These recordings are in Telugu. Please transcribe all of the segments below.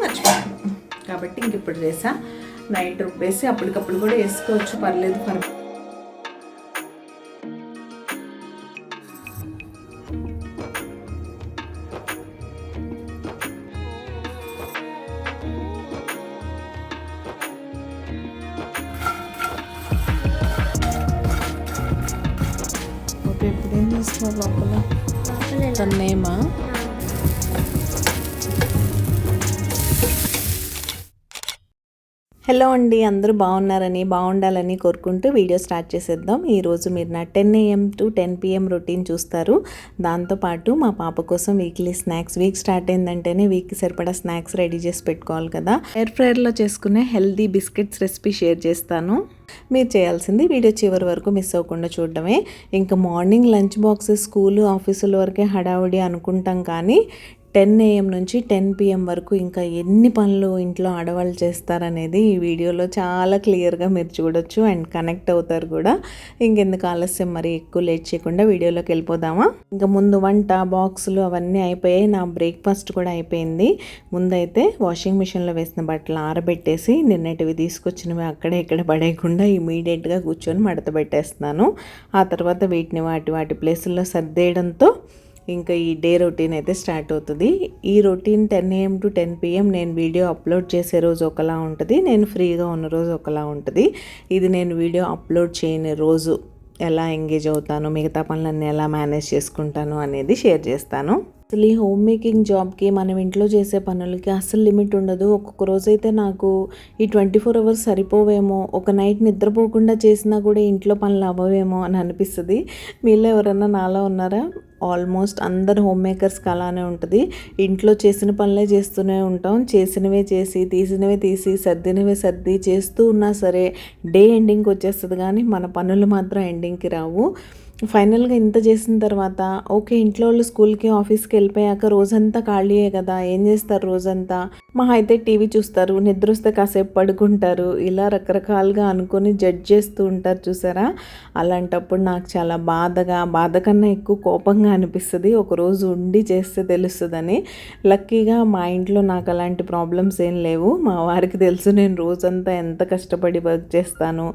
మర్చిపోయాను కాబట్టి ఇంక ఇప్పుడు చేసా. నైట్ రుబ్బేసి అప్పటికప్పుడు కూడా వేసుకోవచ్చు, పర్లేదు. ఓకే, ఇప్పుడు ఏం చేస్తున్నావు లోపల? తన్నేమా? హలో అండి, అందరూ బాగుండాలని కోరుకుంటూ వీడియో స్టార్ట్ చేసేద్దాం. ఈరోజు మీరు నా 10 AM to 10 PM రొటీన్ చూస్తారు. దాంతోపాటు మా పాప కోసం వీక్లీ స్నాక్స్, వీక్ స్టార్ట్ అయిందంటేనే వీక్కి సరిపడా స్నాక్స్ రెడీ చేసి పెట్టుకోవాలి కదా. ఎయిర్ ఫ్రైయర్లో చేసుకునే హెల్దీ బిస్కెట్స్ రెసిపీ షేర్ చేస్తాను. మీరు చేయాల్సింది వీడియో చివరి వరకు మిస్ అవ్వకుండా చూడడమే. ఇంకా మార్నింగ్ లంచ్ బాక్సెస్, స్కూలు, ఆఫీసుల వరకే హడావుడి అనుకుంటాం, కానీ 10 AM నుంచి 10 PM వరకు ఇంకా ఎన్ని పనులు ఇంట్లో ఆడవాళ్ళు చేస్తారనేది ఈ వీడియోలో చాలా క్లియర్గా మీరు చూడొచ్చు అండ్ కనెక్ట్ అవుతారు కూడా. ఇంకెందుకు ఆలస్యం, మరి ఎక్కువ లేట్ చేయకుండా వీడియోలోకి వెళ్ళిపోదామా. ఇంకా ముందు వంట, బాక్సులు అవన్నీ అయిపోయాయి. నా బ్రేక్ఫాస్ట్ కూడా అయిపోయింది. ముందైతే వాషింగ్ మిషన్లో వేసిన బట్టలు ఆరబెట్టేసి నిన్నటివి తీసుకొచ్చినవి అక్కడే ఇక్కడ పడేయకుండా ఇమీడియట్గా కూర్చొని మడత పెట్టేస్తున్నాను. ఆ తర్వాత వీటిని వాటి ప్లేసుల్లో సర్దేయడంతో ఇంకా ఈ డే రొటీన్ అయితే స్టార్ట్ అవుతుంది. ఈ రొటీన్ 10 AM to 10 PM నేను వీడియో అప్లోడ్ చేసే రోజు ఒకలా ఉంటుంది, నేను ఫ్రీగా ఉన్న రోజు ఒకలా ఉంటుంది. ఇది నేను వీడియో అప్లోడ్ చేయని రోజు ఎలా ఎంగేజ్ అవుతాను, మిగతా పనులన్నీ ఎలా మేనేజ్ చేసుకుంటాను అనేది షేర్ చేస్తాను. అసలు ఈ హోమ్ మేకింగ్ జాబ్కి, మనం ఇంట్లో చేసే పనులకి అస్సలు లిమిట్ ఉండదు. ఒక్కొక్క రోజైతే నాకు ఈ 24 hours సరిపోవేమో, ఒక నైట్ నిద్రపోకుండా చేసినా కూడా ఇంట్లో పనులు అవ్వవేమో అని అనిపిస్తుంది. మీలో ఎవరన్నా నాలా ఉన్నారా? ఆల్మోస్ట్ అందరు హోమ్ మేకర్స్కి అలానే ఉంటుంది. ఇంట్లో చేసిన పనులే చేస్తూనే ఉంటాం, చేసినవే చేసి, తీసినవే తీసి, సర్దినవే సర్ది చేస్తూ ఉన్నా సరే డే ఎండింగ్కి వచ్చేస్తుంది, కానీ మన పనులు మాత్రం ఎండింగ్కి రావు. ఫైనల్గా ఇంత చేసిన తర్వాత ఓకే, ఇంట్లో వాళ్ళు స్కూల్కి, ఆఫీస్కి వెళ్ళిపోయాక రోజంతా ఖాళీయే కదా, ఏం చేస్తారు రోజంతా? మా అయితే టీవీ చూస్తారు, నిద్ర వస్తే కాసేపు పడుకుంటారు, ఇలా రకరకాలుగా అనుకొని జడ్జ్ చేస్తూ ఉంటారు చూసారా. అలాంటప్పుడు నాకు చాలా బాధ కన్నా ఎక్కువ కోపంగా అనిపిస్తుంది. ఒకరోజు ఉండి చేస్తే తెలుస్తుందని. లక్కీగా మా ఇంట్లో నాకు అలాంటి ప్రాబ్లమ్స్ ఏం లేవు. మా వారికి తెలుసు నేను రోజంతా ఎంత కష్టపడి వర్క్ చేస్తాను,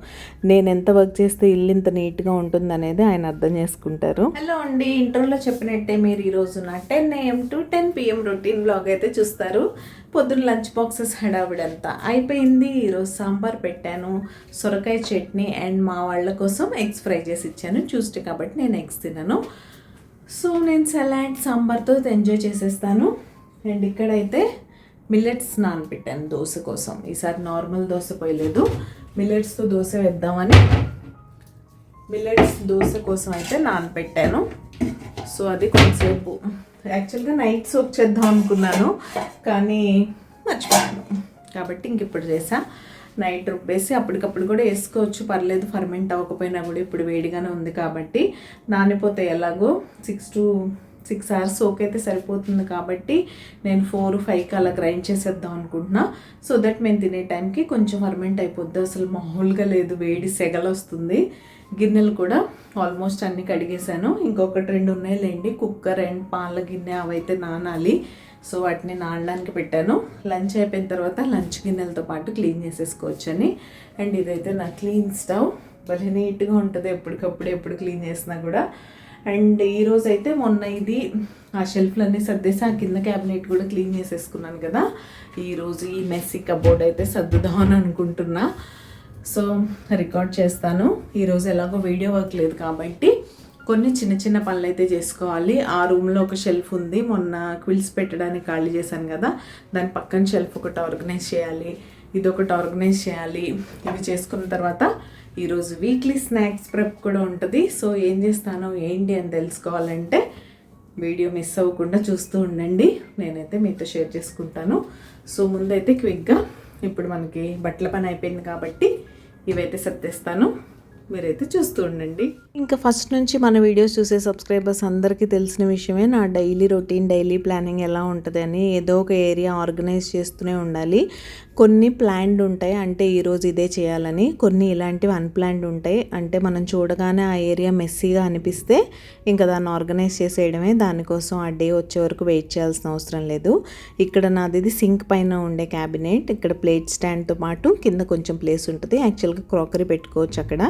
నేను ఎంత వర్క్ చేస్తే ఇల్లు ఇంత నీట్గా ఉంటుందనేది ఆయన అర్థం చేసుకుంటారు. హలో అండి, ఇంట్రోలో చెప్పినట్టే మీరు ఈరోజు నా 10 AM to 10 PM routine blog అయితే చూస్తారు. పొద్దున్న లంచ్ బాక్సెస్ హడావిడంతా అయిపోయింది. ఈరోజు సాంబార్ పెట్టాను, సొరకాయ చట్నీ అండ్ మా వాళ్ళ కోసం ఎగ్స్ ఫ్రై చేసి ఇచ్చాను. ట్యూస్డే కాబట్టి నేను ఎగ్స్ తినను, సో నేను సలాడ్ సాంబార్తో ఎంజాయ్ చేసేస్తాను. అండ్ ఇక్కడైతే మిల్లెట్స్ నానబెట్టాను దోశ కోసం. ఈసారి నార్మల్ దోశ పోయలేదు, మిల్లెట్స్తో దోశ వేద్దామని మిల్లెట్స్ దోశ కోసం అయితే నానబెట్టాను. సో అది కొంచెంసేపు యాక్చువల్గా నైట్ సోక్ చేద్దాం అనుకున్నాను, కానీ మర్చిపోయాను కాబట్టి ఇంక ఇప్పుడు చేసా. నైట్ రుబ్బేసి అప్పటికప్పుడు కూడా వేసుకోవచ్చు, పర్లేదు. ఫర్మెంట్ అవ్వకపోయినా కూడా ఇప్పుడు వేడిగానే ఉంది కాబట్టి నానిపోతే ఎలాగో 6 hours సోక్ అయితే సరిపోతుంది. కాబట్టి నేను 4-5 అలా గ్రైండ్ చేసేద్దాం అనుకుంటున్నా. సో దట్ మేము తినే టైంకి కొంచెం ఫర్మెంట్ అయిపోద్ది. అసలు మామూలుగా లేదు, వేడి సెగలు వస్తుంది. గిన్నెలు కూడా ఆల్మోస్ట్ అన్నీ కడిగేసాను, ఇంకొకటి 2 ఉన్నాయిలేండి. కుక్కర్ అండ్ పాల గిన్నె అవైతే నానాలి, సో వాటిని నానడానికి పెట్టాను. లంచ్ అయిపోయిన తర్వాత లంచ్ గిన్నెలతో పాటు క్లీన్ చేసేసుకోవచ్చని. అండ్ ఇదైతే నా క్లీన్ స్టవ్, భలే నీట్గా ఉంటుంది ఎప్పుడు క్లీన్ చేసినా కూడా. అండ్ ఈరోజు అయితే మొన్న ఇది ఆ షెల్ఫ్లన్నీ సర్దేసి ఆ కింద క్యాబినెట్ కూడా క్లీన్ చేసేసుకున్నాను కదా. ఈరోజు ఈ మెస్సీ కబోర్డ్ అయితే సర్దుదామని అనుకుంటున్నా. సో రికార్డ్ చేస్తాను. ఈరోజు ఎలాగో వీడియో వర్క్ లేదు కాబట్టి కొన్ని చిన్న పనులు అయితే చేసుకోవాలి. ఆ రూమ్లో ఒక షెల్ఫ్ ఉంది, మొన్న క్విల్స్ పెట్టడానికి ఖాళీ చేశాను కదా, దాని పక్కన షెల్ఫ్ ఒకటి ఆర్గనైజ్ చేయాలి, ఇదొకటి ఆర్గనైజ్ చేయాలి. ఇవి చేసుకున్న తర్వాత ఈరోజు వీక్లీ స్నాక్స్ ప్రెప్ కూడా ఉంటుంది. సో ఏం చేస్తాను ఏంటి అని తెలుసుకోవాలంటే వీడియో మిస్ అవ్వకుండా చూస్తూ ఉండండి, నేనైతే మీతో షేర్ చేసుకుంటాను. సో ముందైతే క్విక్గా ఇప్పుడు మనకి బట్టల పని అయిపోయింది కాబట్టి ఇవైతే సర్దేస్తాను, మీరైతే చూస్తూ ఉండండి. ఇంకా ఫస్ట్ నుంచి మన వీడియోస్ చూసే సబ్స్క్రైబర్స్ అందరికీ తెలిసిన విషయమే నా డైలీ రొటీన్, డైలీ ప్లానింగ్ ఎలా ఉంటుంది అని. ఏదో ఒక ఏరియా ఆర్గనైజ్ చేస్తూనే ఉండాలి. కొన్ని ప్లాన్డ్ ఉంటాయి, అంటే ఈరోజు ఇదే చేయాలని. కొన్ని ఇలాంటివి అన్ప్లాన్డ్ ఉంటాయి, అంటే మనం చూడగానే ఆ ఏరియా మెస్సీగా అనిపిస్తే ఇంకా దాన్ని ఆర్గనైజ్ చేసేయడమే. దానికోసం ఆ డే వచ్చే వరకు వెయిట్ చేయాల్సిన అవసరం లేదు. ఇక్కడ నాది సింక్ పైన ఉండే క్యాబినెట్. ఇక్కడ ప్లేట్ స్టాండ్తో పాటు కింద కొంచెం ప్లేస్ ఉంటుంది. యాక్చువల్గా క్రాకరీ పెట్టుకోవచ్చు అక్కడ.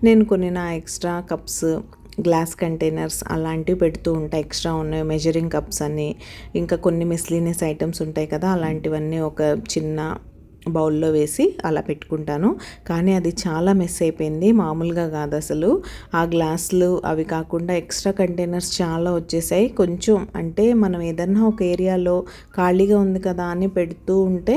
నేను కొన్ని నా ఎక్స్ట్రా కప్స్, గ్లాస్ కంటైనర్స్ అలాంటివి పెడుతూ ఉంటాయి. ఎక్స్ట్రా ఉన్నాయి మెజరింగ్ కప్స్ అని, ఇంకా కొన్ని మిస్లీనియస్ ఐటమ్స్ ఉంటాయి కదా, అలాంటివన్నీ ఒక చిన్న బౌల్లో వేసి అలా పెట్టుకుంటాను. కానీ అది చాలా మెస్ అయిపోయింది, మామూలుగా కాదు అసలు. ఆ గ్లాసులు అవి కాకుండా ఎక్స్ట్రా కంటైనర్స్ చాలా వచ్చేసాయి. కొంచెం అంటే మనం ఏదన్నా ఒక ఏరియాలో ఖాళీగా ఉంది కదా అని పెడుతూ ఉంటే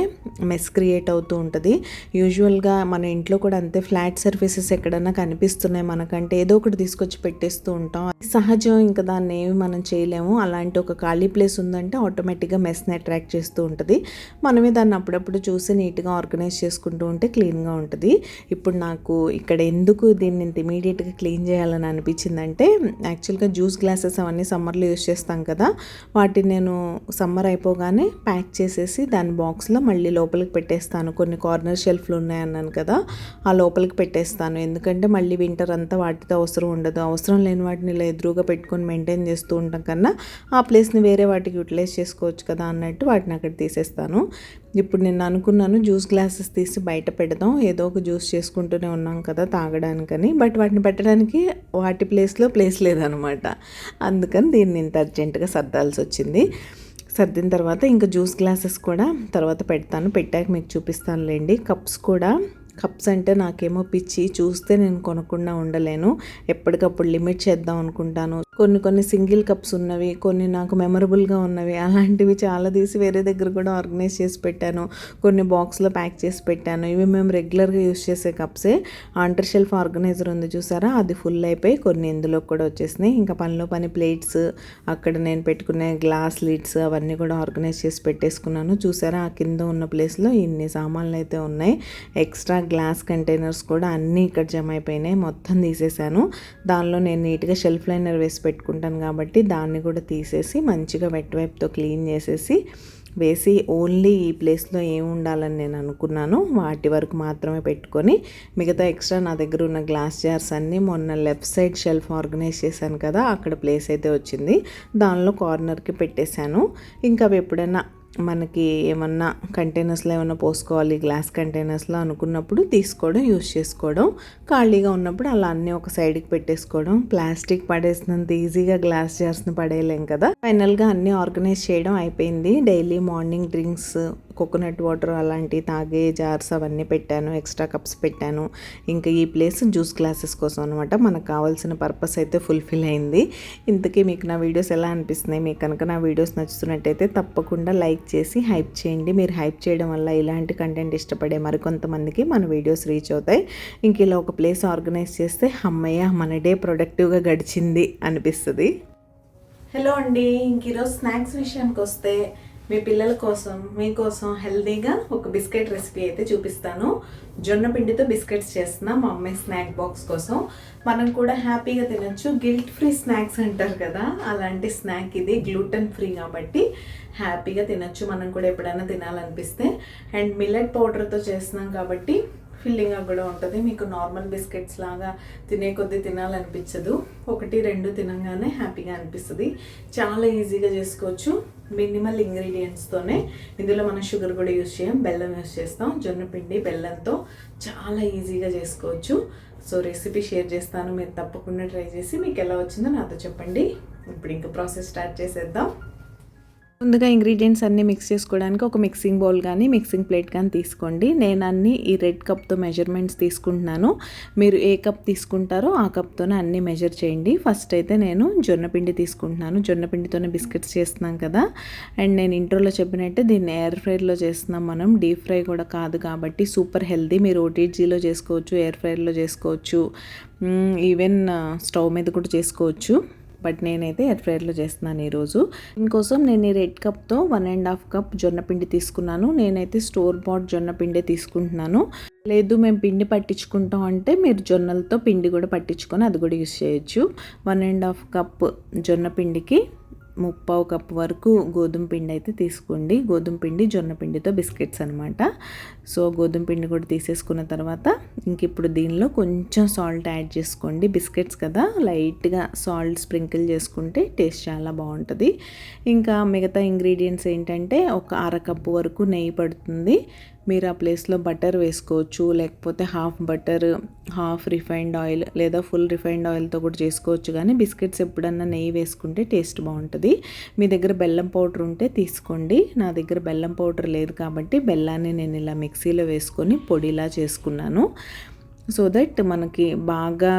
మెస్ క్రియేట్ అవుతూ ఉంటుంది. యూజువల్గా మన ఇంట్లో కూడా అంతే, ఫ్లాట్ సర్ఫేసెస్ ఎక్కడన్నా కనిపిస్తున్నాయి మనకంటే ఏదో ఒకటి తీసుకొచ్చి పెట్టేస్తూ ఉంటాం. సహజం, ఇంకా దాన్ని ఏమి మనం చేయలేము. అలాంటి ఒక ఖాళీ ప్లేస్ ఉందంటే ఆటోమేటిక్గా మెస్ని అట్రాక్ట్ చేస్తూ ఉంటుంది. మనమే దాన్ని అప్పుడప్పుడు చూసి నీట్గా ఆర్గనైజ్ చేసుకుంటూ ఉంటే క్లీన్గా ఉంటుంది. ఇప్పుడు నాకు ఇక్కడ ఎందుకు దీన్ని ఇంత ఇమీడియట్గా క్లీన్ చేయాలని అనిపించిందంటే, యాక్చువల్గా జ్యూస్ గ్లాసెస్ అవన్నీ సమ్మర్లో యూస్ చేస్తాం కదా, వాటిని నేను సమ్మర్ అయిపోగానే ప్యాక్ చేసేసి దాని బాక్స్లో మళ్ళీ లోపలికి పెట్టేస్తాను. కొన్ని కార్నర్ షెల్ఫ్లు ఉన్నాయన్నాను కదా, ఆ లోపలికి పెట్టేస్తాను. ఎందుకంటే మళ్ళీ వింటర్ అంతా వాటితో అవసరం ఉండదు. అవసరం లేని వాటిని ఇలా ఎదురుగా పెట్టుకొని మెయింటైన్ చేస్తూ ఉంటాం కన్నా ఆ ప్లేస్ని వేరే వాటికి యూటిలైజ్ చేసుకోవచ్చు కదా అన్నట్టు వాటిని అక్కడ తీసేస్తాను. ఇప్పుడు నేను అనుకున్నాను జ్యూస్ గ్లాసెస్ తీసి బయట పెడదాం, ఏదో ఒక జ్యూస్ చేసుకుంటూనే ఉన్నాం కదా తాగడానికని. బట్ వాటిని పెట్టడానికి వాటి ప్లేస్లో ప్లేస్ లేదనమాట. అందుకని దీన్ని ఇంత అర్జెంటుగా సర్దాల్సి వచ్చింది. సర్దిన తర్వాత ఇంకా జ్యూస్ గ్లాసెస్ కూడా తర్వాత పెడతాను, పెట్టాక మీకు చూపిస్తానులేండి. కప్స్ అంటే నాకేమో పిచ్చి, చూస్తే నేను కొనకుండా ఉండలేను. ఎప్పటికప్పుడు లిమిట్ చేద్దాం అనుకుంటాను. కొన్ని సింగిల్ కప్స్ ఉన్నవి, కొన్ని నాకు మెమరబుల్గా ఉన్నవి, అలాంటివి చాలా తీసి వేరే దగ్గర కూడా ఆర్గనైజ్ చేసి పెట్టాను. కొన్ని బాక్స్లో ప్యాక్ చేసి పెట్టాను. ఇవి మేము రెగ్యులర్గా యూస్ చేసే కప్సే. ఆంటర్ షెల్ఫ్ ఆర్గనైజర్ ఉంది చూసారా, అది ఫుల్ అయిపోయి కొన్ని ఇందులో కూడా వచ్చేసినాయి. ఇంకా పనిలో పని ప్లేట్స్, అక్కడ నేను పెట్టుకునే గ్లాస్ లిడ్స్ అవన్నీ కూడా ఆర్గనైజ్ చేసి పెట్టేసుకున్నాను. చూసారా, ఆ కింద ఉన్న ప్లేస్లో ఇన్ని సామాన్లు అయితే ఉన్నాయి. ఎక్స్ట్రా గ్లాస్ కంటైనర్స్ కూడా అన్నీ ఇక్కడ జమ అయిపోయినాయి, మొత్తం తీసేసాను. దానిలో నేను నీట్గా షెల్ఫ్ లైనర్ వేసి పెట్టుకుంటాను కాబట్టి దాన్ని కూడా తీసేసి మంచిగా వెట్ వైప్తో క్లీన్ వేసి ఓన్లీ ఈ ప్లేస్లో ఏమి ఉండాలని నేను అనుకున్నాను వాటి వరకు మాత్రమే పెట్టుకొని, మిగతా ఎక్స్ట్రా నా దగ్గర ఉన్న గ్లాస్ జార్స్ అన్నీ మొన్న లెఫ్ట్ సైడ్ షెల్ఫ్ ఆర్గనైజ్ చేశాను కదా, అక్కడ ప్లేస్ అయితే వచ్చింది, దానిలో కార్నర్కి పెట్టేశాను. ఇంకా అవి ఎప్పుడైనా మనకి ఏమన్నా కంటైనర్స్లో ఏమన్నా పోసుకోవాలి గ్లాస్ కంటైనర్స్లో అనుకున్నప్పుడు తీసుకోవడం, యూస్ చేసుకోవడం. ఖాళీగా ఉన్నప్పుడు అలా అన్నీ ఒక సైడ్కి పెట్టేసుకోవడం. ప్లాస్టిక్ పడేసినంత ఈజీగా గ్లాస్ జార్స్ని పడేయలేం కదా. ఫైనల్గా అన్నీ ఆర్గనైజ్ చేయడం అయిపోయింది. Daily morning drinks, coconut water అలాంటి తాగే జార్స్ అవన్నీ పెట్టాను, ఎక్స్ట్రా కప్స్ పెట్టాను. ఇంకా ఈ ప్లేస్ జ్యూస్ గ్లాసెస్ కోసం అనమాట. మనకు కావాల్సిన పర్పస్ అయితే ఫుల్ఫిల్ అయింది. ఇంతకీ మీకు నా వీడియోస్ ఎలా అనిపిస్తున్నాయి? మీకు కనుక నా వీడియోస్ నచ్చుతున్నట్టయితే తప్పకుండా లైక్ చేసి హైప్ చేయండి. మీరు హైప్ చేయడం వల్ల ఇలాంటి కంటెంట్ ఇష్టపడే మరికొంతమందికి మన వీడియోస్ రీచ్ అవుతాయి. ఇంక ఇలా ఒక ప్లేస్ ఆర్గనైజ్ చేస్తే అమ్మయ్య మన డే ప్రొడక్టివ్గా గడిచింది అనిపిస్తుంది. హలో అండి, ఇంక ఈరోజు స్నాక్స్ విషయానికి వస్తే మీ పిల్లల కోసం, మీకోసం హెల్తీగా ఒక బిస్కెట్ రెసిపీ అయితే చూపిస్తాను. జొన్న పిండితో బిస్కెట్స్ చేస్తున్నా మా అమ్మాయి స్నాక్ బాక్స్ కోసం. మనం కూడా హ్యాపీగా తినచ్చు. గిల్ట్ ఫ్రీ స్నాక్స్ అంటారు కదా, అలాంటి స్నాక్ ఇది. గ్లూటెన్ ఫ్రీ కాబట్టి హ్యాపీగా తినచ్చు మనం కూడా ఎప్పుడైనా తినాలనిపిస్తే. అండ్ మిల్లెట్ పౌడర్తో చేస్తున్నాం కాబట్టి ఫిల్లింగ్గా కూడా ఉంటుంది. మీకు నార్మల్ బిస్కెట్స్ లాగా తినే కొద్దీ తినాలనిపించదు, 1-2 తినగానే హ్యాపీగా అనిపిస్తుంది. చాలా ఈజీగా చేసుకోవచ్చు మినిమల్ ఇంగ్రీడియంట్స్తోనే. ఇందులో మనం షుగర్ కూడా యూస్ చేయం, బెల్లం యూస్ చేస్తాం. జొన్న పిండి బెల్లంతో చాలా ఈజీగా చేసుకోవచ్చు. సో రెసిపీ షేర్ చేస్తాను, మీరు తప్పకుండా ట్రై చేసి మీకు ఎలా వచ్చిందో నాతో చెప్పండి. ఇప్పుడు ఇంకా ప్రాసెస్ స్టార్ట్ చేసేద్దాం. ముందుగా ఇంగ్రీడియంట్స్ అన్నీ మిక్స్ చేసుకోవడానికి ఒక మిక్సింగ్ బౌల్ కానీ మిక్సింగ్ ప్లేట్ కానీ తీసుకోండి. నేను అన్నీ ఈ రెడ్ కప్తో మెజర్మెంట్స్ తీసుకుంటున్నాను. మీరు ఏ కప్ తీసుకుంటారో ఆ కప్తోనే అన్నీ మెజర్ చేయండి. ఫస్ట్ అయితే నేను జొన్నపిండి తీసుకుంటున్నాను. జొన్నపిండితోనే బిస్కెట్స్ చేస్తున్నాం కదా. అండ్ నేను ఇంట్రోలో చెప్పినట్టే దీన్ని ఎయిర్ ఫ్రైర్లో చేస్తున్నాం మనం, డీప్ ఫ్రై కూడా కాదు కాబట్టి సూపర్ హెల్తీ. మీరు ఓటీజీలో చేసుకోవచ్చు, ఎయిర్ ఫ్రైర్లో చేసుకోవచ్చు, ఈవెన్ స్టవ్ మీద కూడా చేసుకోవచ్చు. బట్ నేనైతే ఎయిర్ ఫ్రైర్లో చేస్తున్నాను ఈరోజు. దీనికోసం నేను ఈ రెడ్ కప్తో 1.5 కప్ జొన్నపిండి తీసుకున్నాను. నేనైతే స్టోర్ బాట్ జొన్నపిండి తీసుకుంటున్నాను. లేదు మేము పిండి పట్టించుకుంటాం అంటే మీరు జొన్నలతో పిండి కూడా పట్టించుకొని అది కూడా యూస్ చేయొచ్చు. 1½ కప్ జొన్న పిండికి 3/4 కప్ వరకు గోధుమ పిండి అయితే తీసుకోండి. గోధుమ పిండి జొన్న పిండితో బిస్కెట్స్ అనమాట. సో గోధుమ పిండి కూడా తీసేసుకున్న తర్వాత ఇంక ఇప్పుడు దీనిలో కొంచెం సాల్ట్ యాడ్ చేసుకోండి. బిస్కెట్స్ కదా, లైట్గా సాల్ట్ స్ప్రింకిల్ చేసుకుంటే టేస్ట్ చాలా బాగుంటుంది. ఇంకా మిగతా ఇంగ్రీడియంట్స్ ఏంటంటే ఒక 1/2 కప్పు వరకు నెయ్యి పడుతుంది. మీరు ఆ ప్లేస్లో బటర్ వేసుకోవచ్చు, లేకపోతే half butter half refined oil లేదా ఫుల్ రిఫైన్డ్ ఆయిల్తో కూడా చేసుకోవచ్చు. కానీ బిస్కెట్స్ ఎప్పుడన్నా నెయ్యి వేసుకుంటే టేస్ట్ బాగుంటుంది. మీ దగ్గర బెల్లం పౌడర్ ఉంటే తీసుకోండి. నా దగ్గర బెల్లం పౌడర్ లేదు కాబట్టి బెల్లాన్ని నేను ఇలా మిక్సీలో వేసుకొని పొడిలా చేసుకున్నాను. సో దట్ మనకి బాగా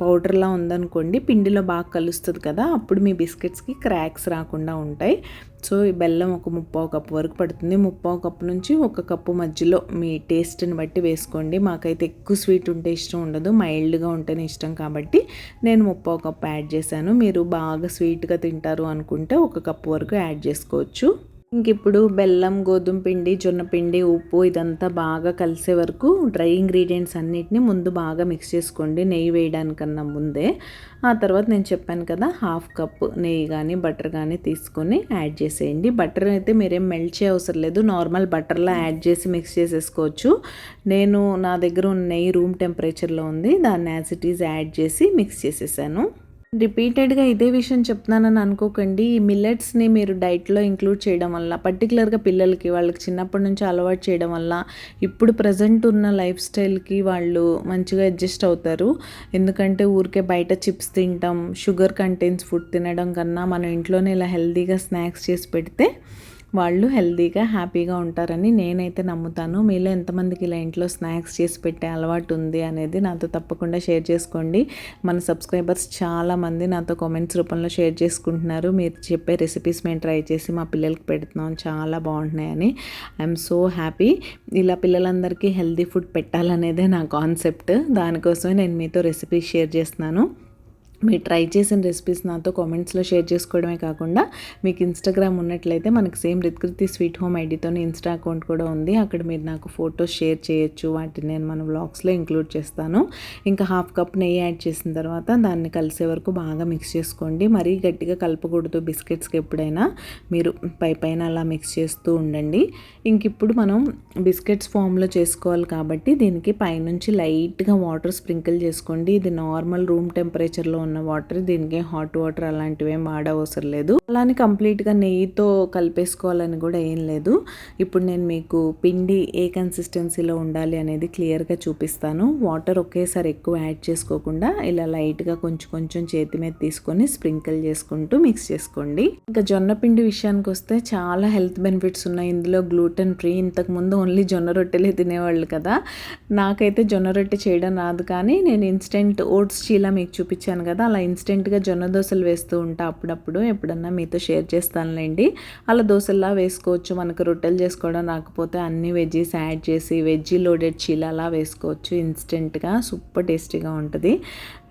పౌడర్లా ఉందనుకోండి, పిండిలో బాగా కలుస్తుంది కదా, అప్పుడు మీ బిస్కెట్స్కి క్రాక్స్ రాకుండా ఉంటాయి. సో ఈ బెల్లం ఒక 3/4 కప్పు వరకు పడుతుంది. 3/4 కప్పు నుంచి 1 కప్పు మధ్యలో మీ టేస్ట్ని బట్టి వేసుకోండి. మాకైతే ఎక్కువ స్వీట్ ఉంటే ఇష్టం ఉండదు, మైల్డ్గా ఉంటేనే ఇష్టం కాబట్టి నేను 3/4 కప్పు యాడ్ చేశాను. మీరు బాగా స్వీట్గా తింటారు అనుకుంటే 1 కప్పు వరకు యాడ్ చేసుకోవచ్చు. ఇంక ఇప్పుడు బెల్లం, గోధుమ పిండి, జొన్న పిండి, ఉప్పు ఇదంతా బాగా కలిసే వరకు డ్రై ఇంగ్రీడియంట్స్ అన్నిటిని ముందు బాగా మిక్స్ చేసుకోండి, నెయ్యి వేయడానికన్నా ముందే. ఆ తర్వాత నేను చెప్పాను కదా, హాఫ్ కప్ నెయ్యి కానీ బటర్ కానీ తీసుకొని యాడ్ చేసేయండి. బటర్ అయితే మీరేం మెల్ట్ చేయవసరం లేదు, నార్మల్ బటర్లా యాడ్ చేసి మిక్స్ చేసేసుకోవచ్చు. నేను నా దగ్గర ఉన్న నెయ్యి రూమ్ టెంపరేచర్లో ఉంది, దాన్ని యాజ్ ఇట్ ఈజ్ యాడ్ చేసి మిక్స్ చేసేసాను. రిపీటెడ్గా ఇదే విషయం చెప్తున్నానని అనుకోకండి. ఈ మిల్లెట్స్ని మీరు డైట్లో ఇంక్లూడ్ చేయడం వల్ల, పర్టికులర్గా పిల్లలకి వాళ్ళకి చిన్నప్పటి నుంచి అలవాటు చేయడం వల్ల ఇప్పుడు ప్రజెంట్ ఉన్న లైఫ్ స్టైల్కి వాళ్ళు మంచిగా అడ్జస్ట్ అవుతారు. ఎందుకంటే ఊరికే బయట చిప్స్ తింటాం, షుగర్ కంటెంట్స్ ఫుడ్ తినడం కన్నా మనం ఇంట్లోనే ఇలా హెల్తీగా స్నాక్స్ చేసి పెడితే వాళ్ళు హెల్తీగా హ్యాపీగా ఉంటారని నేనైతే నమ్ముతాను. మీలో ఎంతమందికి ఇలా ఇంట్లో స్నాక్స్ చేసి పెట్టే అలవాటు ఉంది అనేది నాతో తప్పకుండా షేర్ చేసుకోండి. మన సబ్స్క్రైబర్స్ చాలామంది నాతో కామెంట్స్ రూపంలో షేర్ చేసుకుంటున్నారు, మీరు చెప్పే రెసిపీస్ మేము ట్రై చేసి మా పిల్లలకి పెడుతున్నాం, చాలా బాగుంటున్నాయని. I'm so happy. ఇలా పిల్లలందరికీ హెల్తీ ఫుడ్ పెట్టాలనేదే నా కాన్సెప్ట్. దానికోసమే నేను మీతో రెసిపీస్ షేర్ చేస్తున్నాను. మీరు ట్రై చేసిన రెసిపీస్ నాతో కామెంట్స్లో షేర్ చేసుకోవడమే కాకుండా మీకు ఇన్స్టాగ్రామ్ ఉన్నట్లయితే మనకి సేమ్ రిత్కృతి స్వీట్ హోమ్ ఐడితోనే ఇన్స్టా అకౌంట్ కూడా ఉంది. అక్కడ మీరు నాకు ఫొటోస్ షేర్ చేయొచ్చు, వాటిని నేను మన వ్లాగ్స్లో ఇంక్లూడ్ చేస్తాను. ఇంకా హాఫ్ కప్ నెయ్యి యాడ్ చేసిన తర్వాత దాన్ని కలిసే వరకు బాగా మిక్స్ చేసుకోండి. మరీ గట్టిగా కలపకూడదు బిస్కెట్స్కి, ఎప్పుడైనా మీరు పైన అలా మిక్స్ చేస్తూ ఉండండి. ఇంక ఇప్పుడు మనం బిస్కెట్స్ ఫామ్లో చేసుకోవాలి కాబట్టి దీనికి పైనుంచి లైట్గా వాటర్ స్ప్రింకిల్ చేసుకోండి. ఇది నార్మల్ రూమ్ టెంపరేచర్లో ఉన్న వాటర్, దీనికి హాట్ వాటర్ అలాంటివి ఏం వాడవసరం లేదు. అలానే కంప్లీట్గా నెయ్యితో కలిపేసుకోవాలని కూడా ఏం లేదు. ఇప్పుడు నేను మీకు పిండి ఏ కన్సిస్టెన్సీలో ఉండాలి అనేది క్లియర్గా చూపిస్తాను. వాటర్ ఒకేసారి ఎక్కువ యాడ్ చేసుకోకుండా ఇలా లైట్గా కొంచెం కొంచెం చేతి మీద తీసుకొని స్ప్రింకిల్ చేసుకుంటూ మిక్స్ చేసుకోండి. ఇంకా జొన్న పిండి విషయానికి వస్తే చాలా హెల్త్ బెనిఫిట్స్ ఉన్నాయి ఇందులో. Gluten free. ఇంతకుముందు ఓన్లీ జొన్న రొట్టెలే తినేవాళ్ళు కదా, నాకైతే జొన్న రొట్టె చేయడం రాదు. కానీ నేను ఇన్స్టెంట్ ఓట్స్ చీలా మీకు చూపించాను కదా, అలా ఇన్స్టెంట్గా జొన్న దోశలు వేస్తూ ఉంటా అప్పుడప్పుడు, ఎప్పుడన్నా మీతో షేర్ చేస్తానులేండి. అలా దోశల్లా వేసుకోవచ్చు. మనకు రొట్టెలు చేసుకోవడం రాకపోతే అన్ని వెజ్జీస్ యాడ్ చేసి వెజ్జీ లోడెడ్ చీలా అలా వేసుకోవచ్చు ఇన్స్టెంట్గా. సూపర్ టేస్టీగా ఉంటుంది.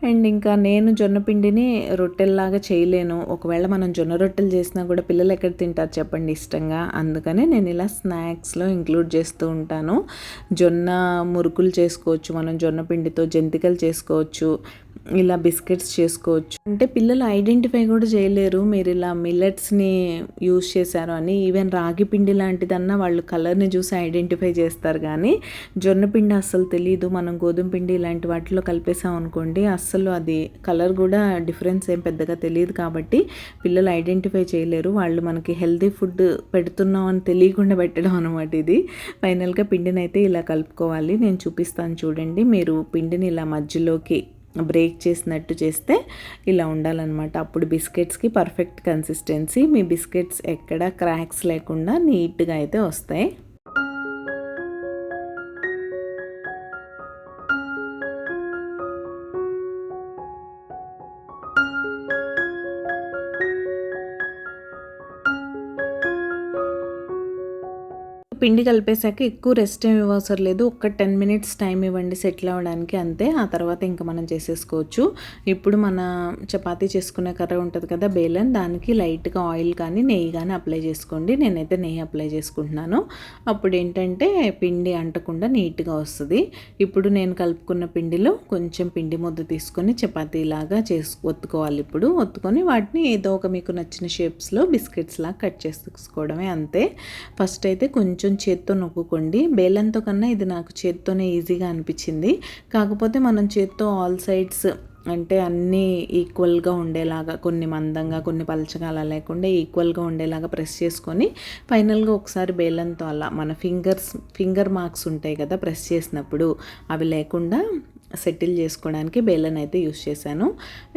అండ్ ఇంకా నేను జొన్న పిండిని రొట్టెల్లాగా చేయలేను. ఒకవేళ మనం జొన్న రొట్టెలు చేసినా కూడా పిల్లలు ఎక్కడ తింటారు చెప్పండి ఇష్టంగా. అందుకనే నేను ఇలా స్నాక్స్లో ఇంక్లూడ్ చేస్తూ ఉంటాను. జొన్న మురుకులు చేసుకోవచ్చు, మనం జొన్న పిండితో జంతికలు చేసుకోవచ్చు, ఇలా బిస్కెట్స్ చేసుకోవచ్చు. అంటే పిల్లలు ఐడెంటిఫై కూడా చేయలేరు మీరు ఇలా మిల్లెట్స్ని యూస్ చేశారు అని. ఈవెన్ రాగి పిండి లాంటిదన్నా వాళ్ళు కలర్ని చూసి ఐడెంటిఫై చేస్తారు, కానీ జొన్న పిండి అస్సలు తెలియదు. మనం గోధుమ పిండి ఇలాంటి వాటిలో కలిపేసాం అనుకోండి, అస్సలు అది కలర్ కూడా డిఫరెన్స్ ఏం పెద్దగా తెలియదు. కాబట్టి పిల్లలు ఐడెంటిఫై చేయలేరు. వాళ్ళు మనకి హెల్తీ ఫుడ్ పెడుతున్నాం అని తెలియకుండా పెట్టడం అనమాట ఇది. ఫైనల్గా పిండిని అయితే ఇలా కలుపుకోవాలి. నేను చూపిస్తాను చూడండి. మీరు పిండిని ఇలా మధ్యలోకి బ్రేక్ చేసినట్టు చేస్తే ఇలా ఉండాలన్నమాట. అప్పుడు బిస్కెట్స్కి పర్ఫెక్ట్ కన్సిస్టెన్సీ. మీ బిస్కెట్స్ ఎక్కడ క్రాక్స్ లేకుండా నీట్గా అయితే వస్తాయి. పిండి కలిపేశాక ఎక్కువ రెస్ట్ ఏమి ఇవ్వవసరం లేదు. ఒక 10 మినిట్స్ టైం ఇవ్వండి సెటిల్ అవ్వడానికి, అంతే. ఆ తర్వాత ఇంకా మనం చేసేసుకోవచ్చు. ఇప్పుడు మన చపాతీ చేసుకునే కర్ర ఉంటుంది కదా బేలన్, దానికి లైట్గా ఆయిల్ కానీ నెయ్యి కానీ అప్లై చేసుకోండి. నేనైతే నెయ్యి అప్లై చేసుకుంటున్నాను. అప్పుడు ఏంటంటే పిండి అంటకుండా నీట్గా వస్తుంది. ఇప్పుడు నేను కలుపుకున్న పిండిలో కొంచెం పిండి ముద్ద తీసుకొని చపాతీలాగా ఒత్తుకోవాలి. ఇప్పుడు ఒత్తుకొని వాటిని ఏదో ఒక మీకు నచ్చిన షేప్స్లో బిస్కెట్స్ లాగా కట్ చేసుకోవడమే, అంతే. ఫస్ట్ అయితే కొంచెం చేత్తో నొక్కుకోండి. బేలన్తో కన్నా ఇది నాకు చేత్తోనే ఈజీగా అనిపించింది. కాకపోతే మనం చేత్తో ఆల్ సైడ్స్ అంటే అన్నీ ఈక్వల్గా ఉండేలాగా, కొన్ని మందంగా కొన్ని పలచగా అలా లేకుండా ఈక్వల్గా ఉండేలాగా ప్రెస్ చేసుకొని ఫైనల్గా ఒకసారి బేలన్తో అలా మన ఫింగర్ మార్క్స్ ఉంటాయి కదా ప్రెస్ చేసినప్పుడు, అవి లేకుండా సెటిల్ చేసుకోవడానికి బేలన్ అయితే యూస్ చేశాను.